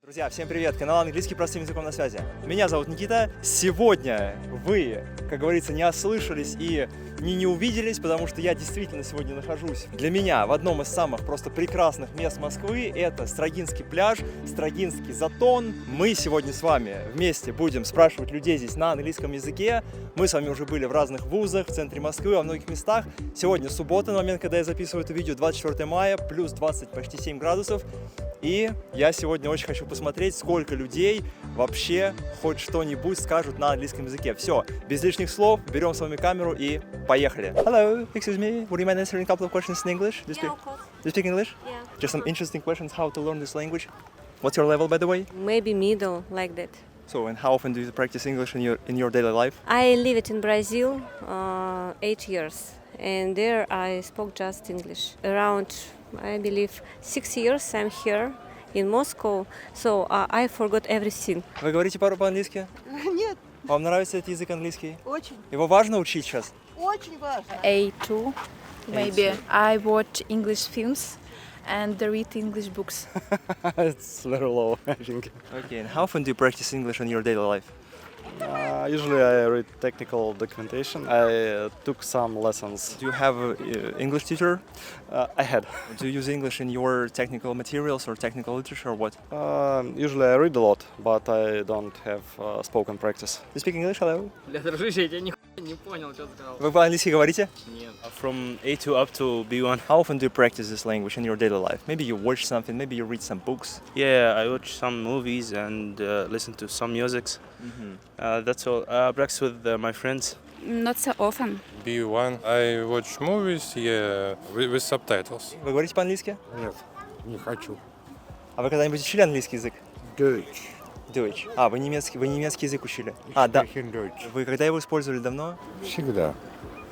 Друзья, всем привет! Канал «Английский простым языком» на связи. Меня зовут Никита. Сегодня вы, как говорится, не ослышались и не увиделись, потому что я действительно сегодня нахожусь для меня в одном из самых просто прекрасных мест Москвы. Это Строгинский пляж, Строгинский затон. Мы сегодня с вами вместе будем спрашивать людей здесь на английском языке. Мы с вами уже были в разных вузах, в центре Москвы, во многих местах. Сегодня суббота, на момент, когда я записываю это видео, 24 мая, плюс 20, почти 7 градусов. И я сегодня очень хочу посмотреть, сколько людей вообще хоть что-нибудь скажут на английском языке. Все, без лишних слов, берем с вами камеру и поехали. Hello, excuse me, would you mind answering a couple of questions in English? Yeah, of course. Do you speak English? Yeah. Just some interesting questions, how to learn this language. What's your level, by the way? Maybe middle, like that. So, and how often do you practice English in your daily life? I lived in Brazil 8 years, and there I spoke just English. Around, I believe, 6 years I'm here in Moscow, so I forgot everything. Вы говорите пару по-английски? Нет, Вам нравится этот язык английский? очень, Его важно учить сейчас? очень важно. A2, maybe. A2. I watch English films and read English books. It's very low, I think. Okay, and how often do you practice English in your daily life? Usually I read technical documentation. I took some lessons. Do you have an English teacher? I had. Do you use English in your technical materials or technical literature or what? Usually I read a lot, but I don't have spoken practice. You speak English? Hello? Бля, дружище, я тебя нихуя не понял, что ты сказал. Вы по-английски говорите? Нет. From A2 up to B1. How often do you practice this language in your daily life? Maybe you watch something, maybe you read some books. Yeah, I watch some movies and listen to some musics. That's all. I practice with my friends. Not so often. B1. I watch movies, yeah, with subtitles. Вы говорите по-английски? Нет, не хочу. А вы когда-нибудь учили английский язык? Deutsch. Deutsch. А, вы немецкий язык учили? А, да. Deutsch. Вы когда его использовали давно? Всегда,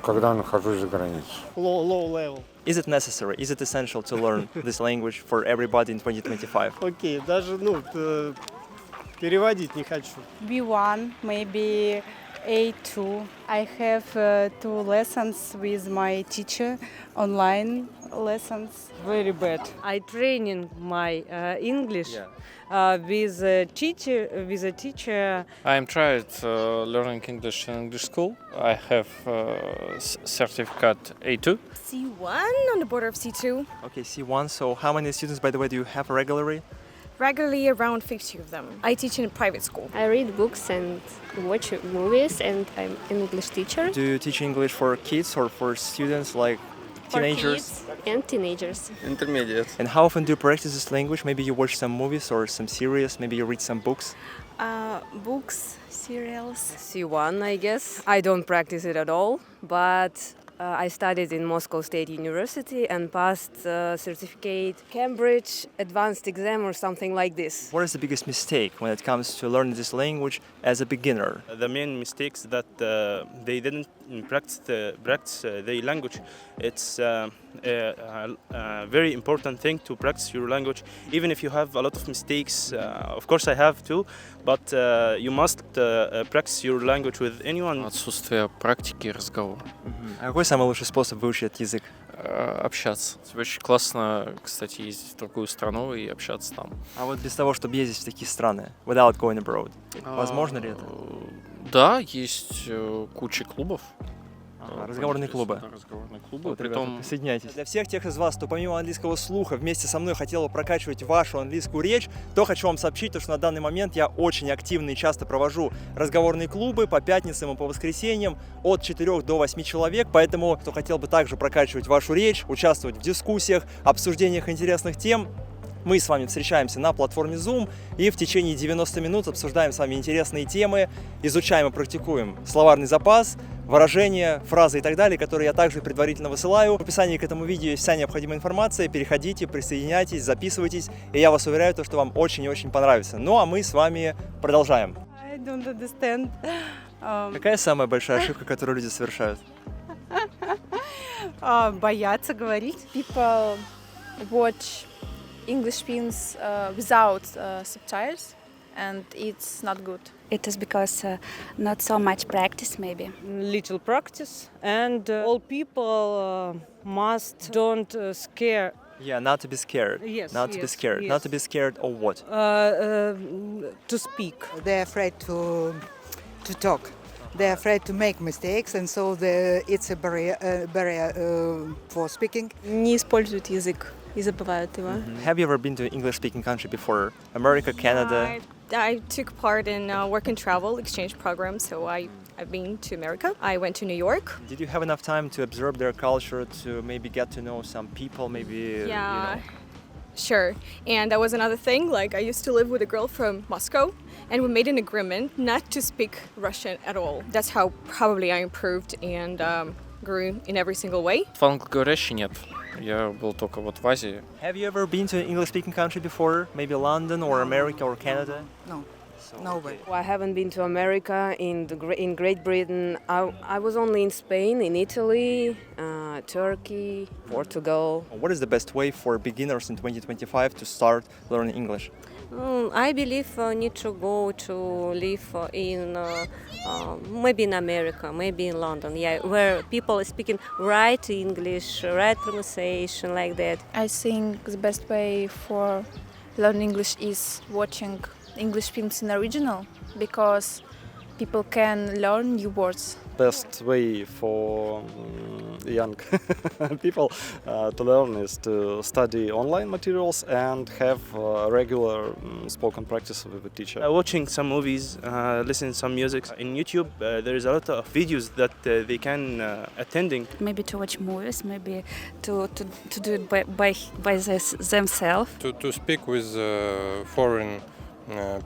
когда нахожусь за границей. Low level. Is it necessary? Is it essential to learn this language for everybody in 2025? Окей, даже, переводить не хочу. B1, maybe A2. I have 2 lessons with my teacher, online lessons. Very bad. I training my English with a teacher. I'm tried learning English in English school. I have certificate A2. C1 on the border of C2. Okay, C1. So how many students, by the way, do you have regularly? Regularly around 50 of them. I teach in a private school. I read books and watch movies, and I'm an English teacher. Do you teach English for kids or for students like teenagers? For kids and teenagers. Intermediate. And how often do you practice this language? Maybe you watch some movies or some series, maybe you read some books. Books, serials. C1, I guess. I don't practice it at all, but I studied in Moscow State University and passed certificate Cambridge advanced exam or something like this. What is the biggest mistake when it comes to learning this language as a beginner? The main mistakes that they didn't practice the language. It's a very important thing to practice your language. Even if you have a lot of mistakes, of course I have too, but you must practice your language with anyone. Отсутствие практики и разговора. А какой самый лучший способ выучить этот язык? Общаться. Очень классно, кстати, ездить в другую страну и общаться там. А вот без того, чтобы ездить в такие страны, without going abroad, возможно ли это? Да, есть куча клубов. Разговорные клубы. Разговорные клубы. Вот, Притом... ребята, присоединяйтесь. Для всех тех из вас, кто помимо английского слуха вместе со мной хотел прокачивать вашу английскую речь, то хочу вам сообщить, что на данный момент я очень активно и часто провожу разговорные клубы по пятницам и по воскресеньям от 4 до 8 человек, поэтому кто хотел бы также прокачивать вашу речь, участвовать в дискуссиях, обсуждениях интересных тем, мы с вами встречаемся на платформе Zoom и в течение 90 минут обсуждаем с вами интересные темы, изучаем и практикуем словарный запас, выражения, фразы и так далее, которые я также предварительно высылаю. В описании к этому видео есть вся необходимая информация. Переходите, присоединяйтесь, записывайтесь, и я вас уверяю, что вам очень и очень понравится. Ну а мы с вами продолжаем. I don't understand. Какая самая большая ошибка, которую люди совершают? Боятся говорить. People watch English films without subtitles, and it's not good. It is because not so much practice, maybe. Little practice, and all people must don't scare Yeah, not to be scared. Yes, Not to be yes, scared. Not to be scared of what? To speak. They're afraid to talk. They're afraid to make mistakes, and so it's a barrier for speaking. Не используют язык и забывают его. Have you ever been to an English-speaking country before? America, Canada? I took part in work and travel exchange program, so I've been to America. I went to New York. Did you have enough time to observe their culture, to maybe get to know some people, maybe, Yeah, sure. And that was another thing. Like, I used to live with a girl from Moscow, and we made an agreement not to speak Russian at all. That's how probably I improved and grew in every single way. В англоговорящей нет. Я был только вот в Азии. Have you ever been to an English-speaking country before? Maybe London or America or Canada? No, nowhere. I haven't been to America, in Great Britain. I was only in Spain, in Italy, Turkey, Portugal. What is the best way for beginners in 2025 to start learning English? I believe need to go to live in maybe in America, maybe in London, yeah, where people are speaking right English, right pronunciation, like that. I think the best way for learning English is watching English films in original, because people can learn new words. Best way for young people to learn is to study online materials and have regular spoken practice with a teacher. Watching some movies, listening to some music. In YouTube, there is a lot of videos that they can attending. Maybe to watch movies, maybe to do it by themselves. To speak with foreign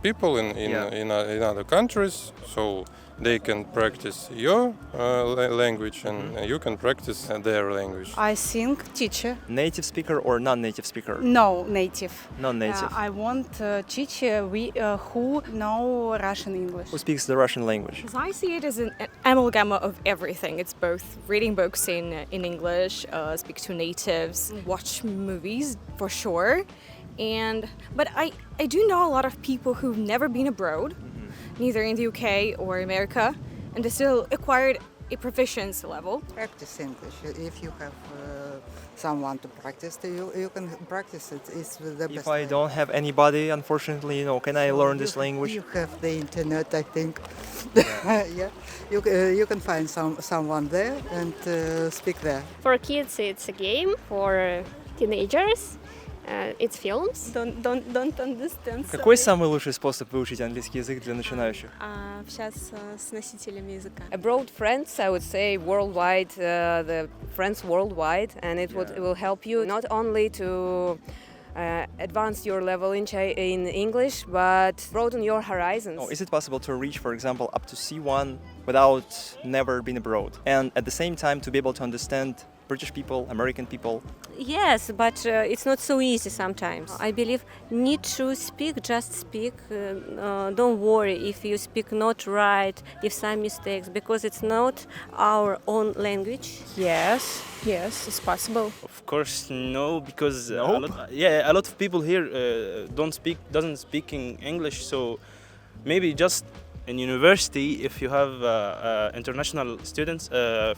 people in other countries, so they can practice your language and you can practice their language. I think teacher. Native speaker or non-native speaker? No, native. Non-native. I want teacher who know Russian English. Who speaks the Russian language? So I see it as an amalgam of everything. It's both reading books in English, speak to natives, watch movies for sure. But I do know a lot of people who've never been abroad, neither in the UK or America, and they still acquired a proficiency level. Practice English. If you have someone to practice, you can practice it. It's the best. If I way. don't have anybody, unfortunately, can I learn this language? You have the internet, I think. Yeah, you can find someone there and speak there. For kids, it's a game. For teenagers, it's films. Don't understand. Какой самый лучший способ выучить английский язык для начинающих? Общаться с носителями языка. Abroad friends, I would say worldwide, the friends worldwide, and it will help you not only to advance your level in English, but broaden your horizons. Oh, is it possible to reach, for example, up to C1 without never being abroad, and at the same time to be able to understand British people, American people? Yes, but it's not so easy sometimes. I believe need to speak, just speak. Don't worry if you speak not right, if some mistakes, because it's not our own language. Yes, it's possible. Of course, no, because a lot of people here doesn't speak in English. So maybe just in university, if you have international students,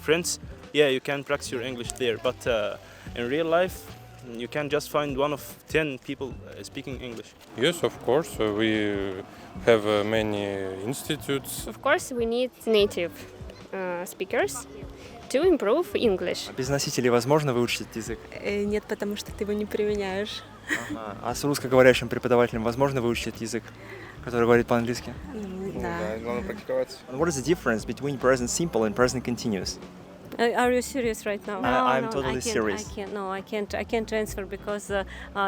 friends, yeah, you can practice your English there. But in real life, you can just find 1 of 10 people speaking English. Yes, of course. We have many institutes. Of course, we need native speakers to improve English. Без носителей возможно выучить этот язык? Нет, потому что ты его не применяешь. А с русскоговорящим преподавателем возможно выучить этот язык, который говорит по-английски? Да. Главное практиковать. And what is the difference between present simple and present continuous? Are you serious right now? I'm totally serious. I can't answer because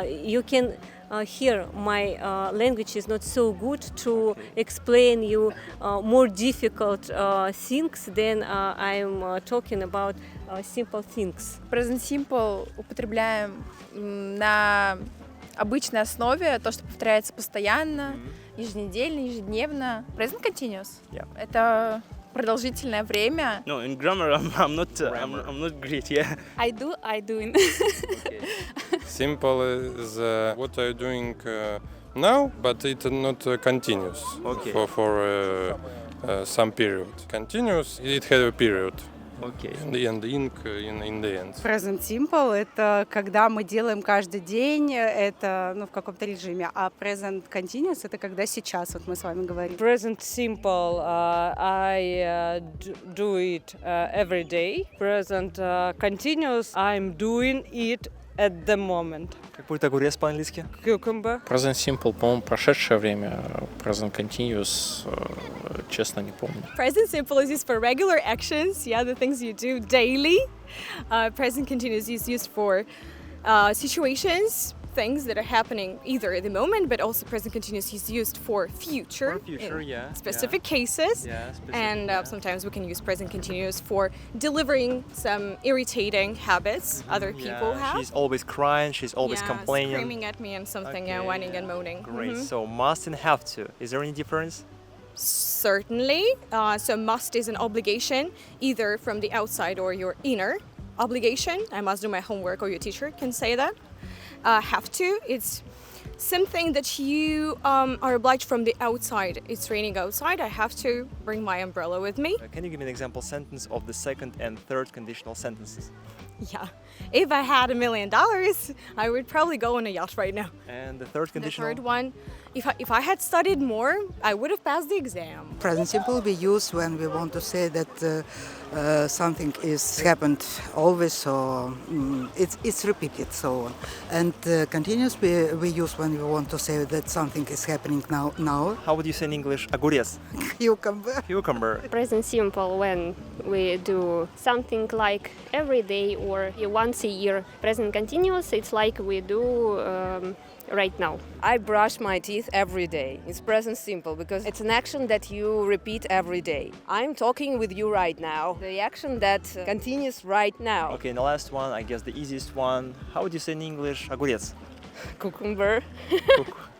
you can hear my language is not so good to explain you more difficult things than I'm talking about simple things. Present simple употребляем на обычной основе, то, что повторяется постоянно, еженедельно, ежедневно. Present continuous. Yeah. Это продолжительное время. No, in grammar, I'm not great. Yeah. I doing. Simple is what I'm doing now, but it's not continuous. Okay. For some period. Continuous, it has a period. Okay. and ink in the end. Present simple — это когда мы делаем каждый день, это в каком-то режиме, а present continuous — это когда сейчас, вот мы с вами говорим. Present simple, I do it every day. Present continuous, I'm doing it at the moment. Как будет огурец по-английски? Cucumber. Present simple, по-моему, прошедшее время. Present continuous, честно, не помню. Present simple is used for regular actions, yeah, the things you do daily. Present continuous is used for situations, things that are happening either at the moment, but also present continuous is used for future, in specific cases. And sometimes we can use present continuous for delivering some irritating habits other people have. She's always crying, she's always complaining. Screaming at me and something, whining and moaning. Great, so must and have to. Is there any difference? Certainly. So must is an obligation, either from the outside or your inner obligation. I must do my homework, or your teacher can say that. Have to, it's something that you are obliged from the outside. It's raining outside, I have to bring my umbrella with me. Can you give me an example sentence of the second and third conditional sentences? Yeah. If I had $1 million, I would probably go on a yacht right now. And the third conditional? The third one, if I had studied more, I would have passed the exam. Present simple we use when we want to say that something is happened always, so it's repeated, so on. And continuous we use when we want to say that something is happening now. How would you say in English огурец? Cucumber. Cucumber. Present simple when we do something like every day or once a year. Present continuous, it's like we do right now. I brush my teeth every day. It's present simple because it's an action that you repeat every day. I'm talking with you right now. The action that continues right now. Okay, and the last one, I guess the easiest one. How would you say in English огурец? Cucumber.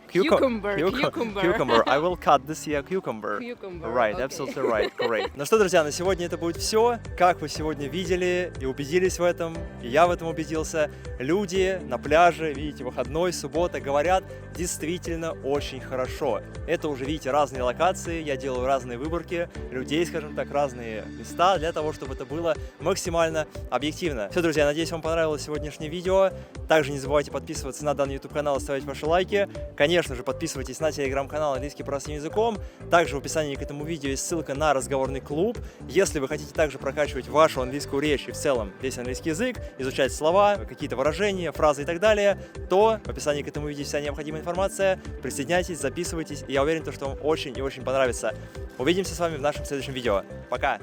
Cucumber. I will cut this here. Cucumber. Right, absolutely right. Great. Ну что, друзья, на сегодня это будет все. Как вы сегодня видели и убедились в этом, и я в этом убедился, люди на пляже, видите, выходной, суббота, говорят действительно очень хорошо. Это уже, видите, разные локации, я делаю разные выборки людей, скажем так, разные места для того, чтобы это было максимально объективно. Все, друзья, надеюсь, вам понравилось сегодняшнее видео. Также не забывайте подписываться на данный YouTube-канал, ставить ваши лайки. Конечно же, подписывайтесь на телеграм-канал «Английский простым языком». Также в описании к этому видео есть ссылка на разговорный клуб. Если вы хотите также прокачивать вашу английскую речь и в целом весь английский язык, изучать слова, какие-то выражения, фразы и так далее, то в описании к этому видео вся необходимая информация. Присоединяйтесь, записывайтесь, и я уверен, что вам очень и очень понравится. Увидимся с вами в нашем следующем видео. Пока!